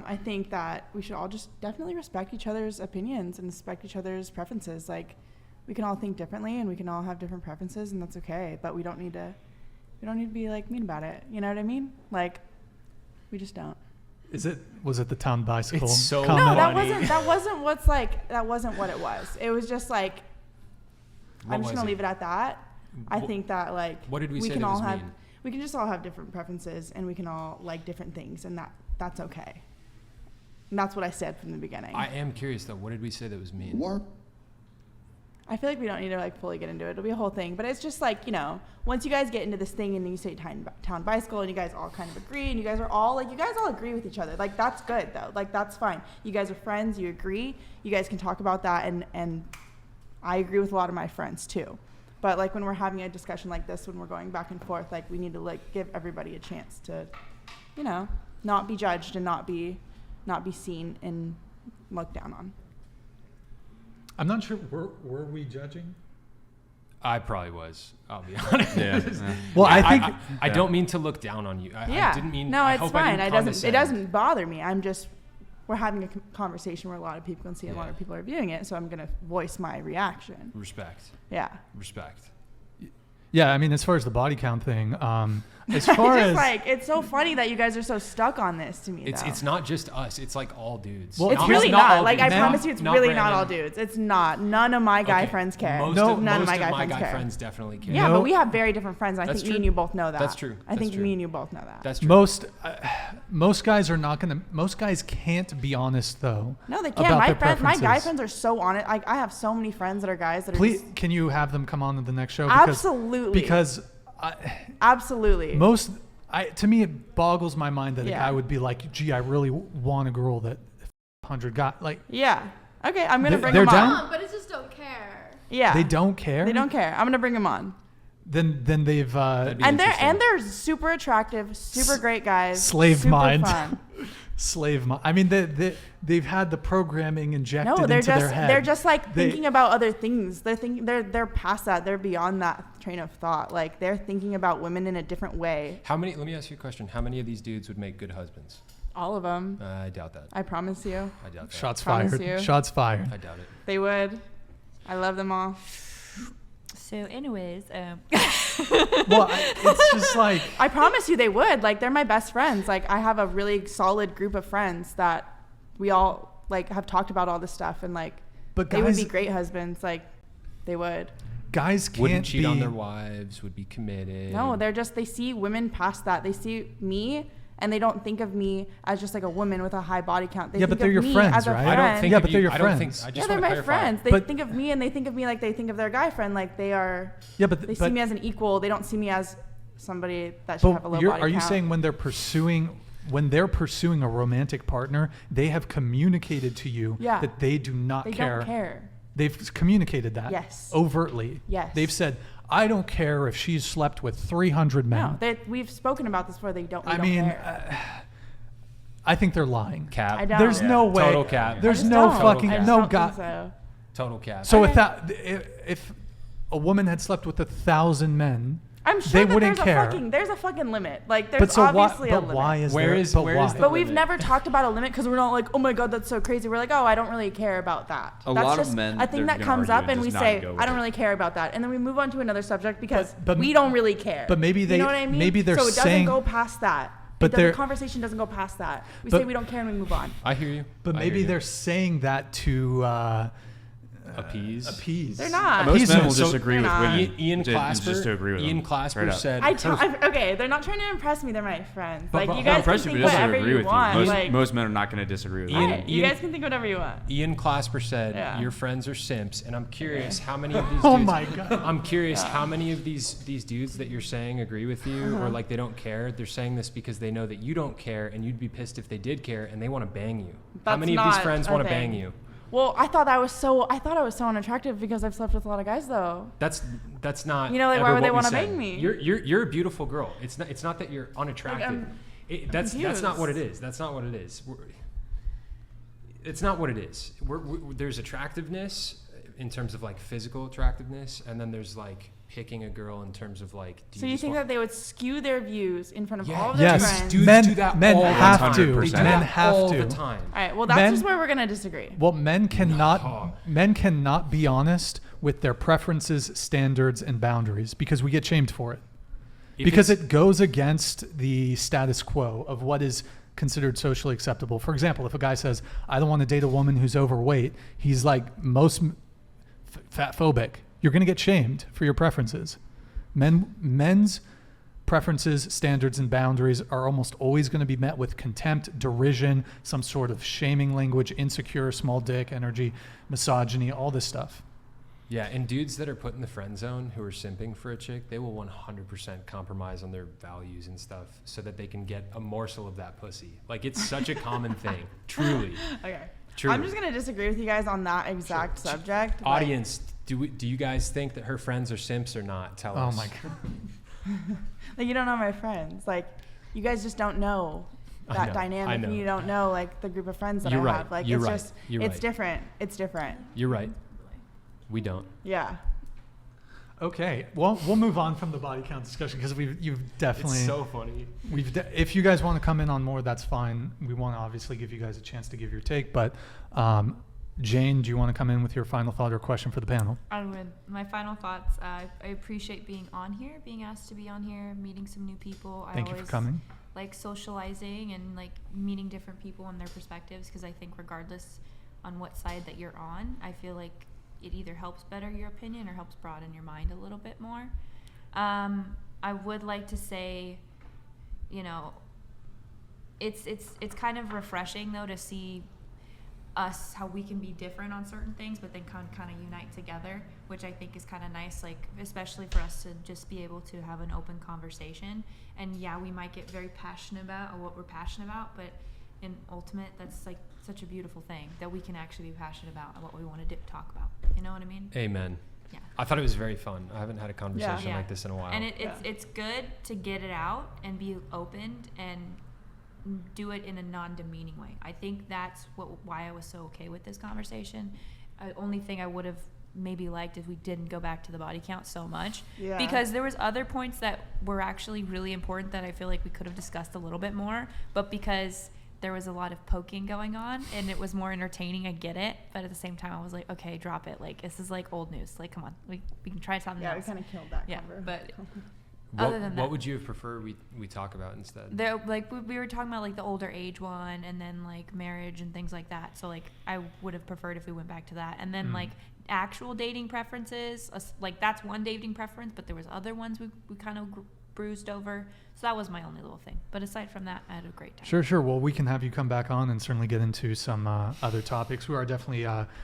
I think that we should all just definitely respect each other's opinions and respect each other's preferences. Like, we can all think differently and we can all have different preferences, and that's okay. But we don't need to be like mean about it. You know what I mean? Like, we just don't. Was it the town bicycle? It's so comment? No, that wasn't what it was. It was just like, I'm just gonna leave it at that. I think that, like, what did we say can that all was have mean? We can just all have different preferences, and we can all like different things, and that's okay. And that's what I said from the beginning. I am curious though. What did we say that was mean? I feel like we don't need to like fully get into it. It'll be a whole thing, but it's just like, once you guys get into this thing and you say town bicycle and you guys all kind of agree and you guys all agree with each other. Like, that's good though. Like, that's fine. You guys are friends. You agree. You guys can talk about that, and I agree with a lot of my friends too. But like, when we're having a discussion like this, when we're going back and forth, like, we need to like give everybody a chance to, not be judged and not be seen and looked down on. I'm not sure. Were we judging? I probably was. I'll be honest. Yeah. Well, I think I don't mean to look down on you. I didn't mean. No, it's fine. It condescend. doesn't bother me. We're having a conversation where a lot of people can see, and a lot of people are viewing it. So I'm gonna voice my reaction. Respect. Yeah. Respect. Yeah, I mean, as far as the body count thing, as far as like, it's so funny that you guys are so stuck on this to me. It's not just us. It's like all dudes. Well, it's really not. Like, I dudes. promise you, it's really Brandon. not all dudes. It's not. None of my guy friends care. Most of my guy friends definitely care. Yeah, but we have very different friends. I think me and you both know that. That's true. I think me and you both know that. That's true. Most guys are not gonna. Most guys can't be honest though. No, they can't. My guy friends are so honest. I have so many friends that are guys that are. Please, can you have them come on to the next show? Absolutely. Because. Absolutely. To me, it boggles my mind that a guy would be like, "Gee, I really want a girl that 100 got like." Yeah. Okay, I'm gonna bring them on. Down? But it just don't care. Yeah. They don't care. They don't care. I'm gonna bring them on. Then they've. And they're super attractive, super great guys. Slave super mind. Fun. Slave mind. I mean, they've had the programming injected into their head. They're just like thinking about other things. They're past that. They're beyond that train of thought. Like, they're thinking about women in a different way. Let me ask you a question. How many of these dudes would make good husbands? All of them. I doubt that. I promise you. I doubt that. Shots fired. Shots fired. I doubt it. They would. I love them all. So anyways, well, it's just like, I promise you they would. Like, they're my best friends. Like, I have a really solid group of friends that we all like have talked about all this stuff, and like, but they would be great husbands. Like, they would. Guys wouldn't cheat on their wives, would be committed. No, they see women past that. They see me, and they don't think of me as just like a woman with a high body count. They think but they're of your me friends, as a right? friend. I don't think. Yeah, but they're your friends. They're my friends. They think of me, and they think of me like they think of their guy friend. Like, they are. Yeah, but they see me as an equal. They don't see me as somebody that should have a low body count. Are you saying when they're pursuing a romantic partner, they have communicated to you that they do not care? They don't care. They've communicated that. Yes. Overtly. Yes. They've said, I don't care if she's slept with 300 men. No, we've spoken about this before. They don't. I mean, I think they're lying. Cap. I don't. There's no way. Total cap. There's no fucking God. So. Total cap. So if a woman had slept with 1,000 men, I'm sure they that wouldn't care. There's a fucking limit. Like, there's obviously a limit. Why is where there? Is but where why? is the But limit? we've never talked about a limit because we're not like, oh my god, that's so crazy. We're like, oh, I don't really care about that. A That's lot just of men, a thing that comes up, and we say, I don't really care about that, and then we move on to another subject because we don't really care. But maybe you know what I mean? Maybe they're so it saying. doesn't go past that. But the conversation doesn't go past that. We say we don't care and we move on. I hear you. But maybe they're saying that to appease. They're not. Most men will disagree with women. Ian Clasper, just to agree with Ian them. Clasper said. Okay, they're not trying to impress me. They're my friends. But Like, you guys can think whatever you want. Most men are not going to disagree with you. You guys can think whatever you want. Ian Clasper said, "Your friends are simps," and I'm curious how many of these. Oh dudes, my god! I'm curious how many of these dudes that you're saying agree with you, or like they don't care. They're saying this because they know that you don't care, and you'd be pissed if they did care, and they want to bang you. How many of these friends want to bang you? Well, I thought I was so unattractive because I've slept with a lot of guys though. That's not. You know, like, why would they want to bang me? You're a beautiful girl. It's not that you're unattractive. That's not what it is. That's not what it is. It's not what it is. There's attractiveness in terms of like physical attractiveness, and then there's like picking a girl in terms of like. So you think that they would skew their views in front of all of yes. their friends? Dudes do that men all have the to. time. They do Men that have all to. the time. All right. Well, that's just where we're gonna disagree. Well, men cannot be honest with their preferences, standards, and boundaries because we get shamed for it. Because it goes against the status quo of what is considered socially acceptable. For example, if a guy says, I don't want to date a woman who's overweight, he's like most fat phobic. You're going to get shamed for your preferences. Men's preferences, standards, and boundaries are almost always going to be met with contempt, derision, some sort of shaming language, insecure, small dick energy, misogyny, all this stuff. Yeah, and dudes that are put in the friend zone who are simping for a chick, they will 100% compromise on their values and stuff so that they can get a morsel of that pussy. Like, it's such a common thing. Truly. Okay. Truly. I'm just going to disagree with you guys on that exact subject. Audience, do you guys think that her friends are simps or not? Tell us. Oh, my God. Like, you don't know my friends. Like, you guys just don't know that dynamic. I know. And you don't know, like, the group of friends that You're I right. have. Like, You're it's right. just, You're it's right. different. It's different. You're right. We don't. Yeah. Okay, well, we'll move on from the body count discussion because you've definitely. It's so funny. If you guys want to come in on more, that's fine. We want to obviously give you guys a chance to give your take, but Jane, do you want to come in with your final thought or question for the panel? I would. My final thoughts. I appreciate being on here, being asked to be on here, meeting some new people. Thank you for coming. Like socializing and like meeting different people and their perspectives because I think regardless on what side that you're on, I feel like it either helps better your opinion or helps broaden your mind a little bit more. I would like to say, you know, it's kind of refreshing though to see us how we can be different on certain things but then kind of unite together, which I think is kind of nice, like especially for us to just be able to have an open conversation. And yeah, we might get very passionate about what we're passionate about, but in ultimate, that's like such a beautiful thing that we can actually be passionate about what we want to talk about. You know what I mean? Amen. Yeah. I thought it was very fun. I haven't had a conversation Yeah. like this in a while. And it's good to get it out and be opened and do it in a non-demeaning way. I think that's why I was so okay with this conversation. Only thing I would have maybe liked if we didn't go back to the body count so much, because there was other points that were actually really important that I feel like we could have discussed a little bit more, but because there was a lot of poking going on and it was more entertaining, I get it, but at the same time I was like, okay, drop it, like this is like old news, like come on, we can try something else. Yeah, we kind of killed that cover. But Other than what that, would you have preferred we talk about instead? like we were talking about like the older age one and then like marriage and things like that, so like I would have preferred if we went back to that. And then like actual dating preferences, like that's one dating preference, but there was other ones we kind of bruised over. So that was my only little thing. But aside from that, I had a great time. Sure. Well, we can have you come back on and certainly get into some other topics. We are definitely